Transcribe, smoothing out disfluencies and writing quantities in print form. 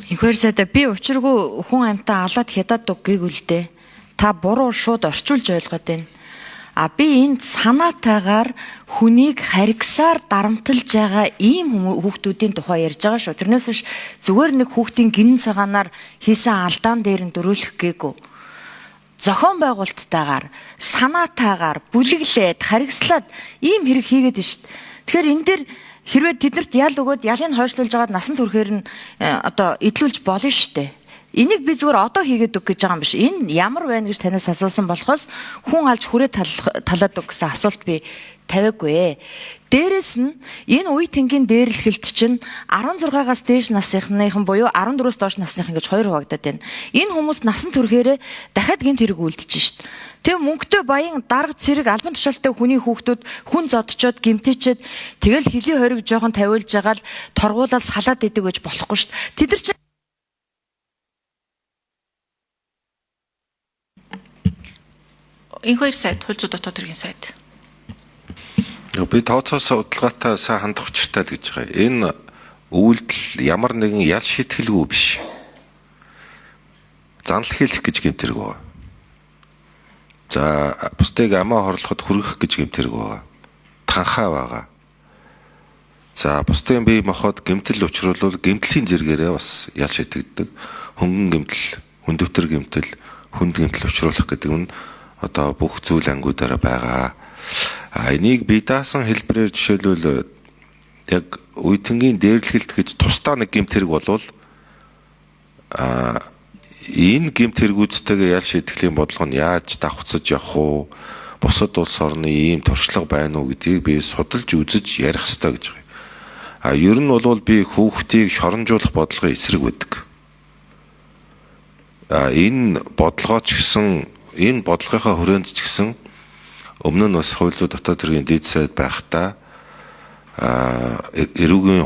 Ихэр сайда би учиргүй хүн амтаа алаад хядаад үг гээгүүлдэ. Та буруу шууд орчуулж ойлгоод байна. А би энд санаатайгаар хүнийг харгасаар дарамтлж байгаа ийм хүүхдүүдийн тухай ярьж байгаа шүү. Тэрнээс биш зүгээр нэг хүүхдийн гинэн цагаанаар хийсэн алдаан дээр нь дөрөөлөх гээгүй. Зохион байгуулалттайгаар, санаатайгаар бүлэглээд, харгислаад ийм хэрэг хийгээд байна шүү. Тэгэхээр энэ дээр хэрвээ тэднэрт ял өгөөд ялыг хойшлуулж агаад насан туршээр нь одоо идлүүлж болно шүү дээ. Энийг би зүгээр одоо хийгээд өг гэж байгаа юм биш. Энэ ямар байна гэж танаас асуусан болохоос хүн алж хүрээ талаад өг гэсэн асуулт би тавиагүй. Дээрэс нь энэ үе тэнгийн дээрлэхэлт чинь 16-аас дээш насныхан буюу 14-өөс доош насныхан гэж хоёр хуваагдаад байна. Энэ хүмүүс насан туршээрээ дахиад гэмт хэрэг үлдчихэж шít. Тэгээ мөнгөтэй баян дарга цэрэг албан тушаалтай хүний хүүхдүүд хүн зодчоод гэмтээчээд тэгэл хилийн хориг жоохон тавиулж байгаа л торгуулаад салаад идэг гэж болохгүй шít. Тэд нар Энэ хоёр сайд, хууль зүйн дотоод хэргийн сайд. Би тооцоо судалгаатай сайн хандах учиртай л гэж байгаа. Энэ үйлдэл ямар нэгэн ял шийтгэлгүй биш. Занл хийх гэж гэмтэрэг байгаа. За бусдыг амаа хорлоход хүргэх гэж гэмтэрэг байгаа. Танхаа байгаа. За бусдын бие махбод гэмтэл учруулвал гэмтлийн зэрэгээрээ бас ял шийтгдэг. Хөнгөн гэмтэл, хүндөвтөр гэмтэл, хүнд гэмтэл учруулах гэдэг нь одоо бүх зүйл ангиудаараа байгаа. Энийг бие даасан хэлбэрээр жишээлбэл яг үе тэнгийн дээрлэхэлт гэж тусдаа нэг гэмт хэрэг болвол энэ гэмт хэрэгүүдтэйгээ ял шийтгэлийн бодлого нь яаж давхцаж явах уу, бусад улс орны ийм туршлага байна уу гэдгийг би судалж үзэж ярих хэрэгтэй гэж байгаа. Ер нь бол би хүүхдийг шоронжуулах бодлогын эсрэг байдаг. Энэ бодлогоо ч гэсэн энэ бодлогынхаа хүрээнд ч гэсэн өмнө нь бас хууль зүйн дотоод хэргийн дэд сайд байхдаа эрүүгийн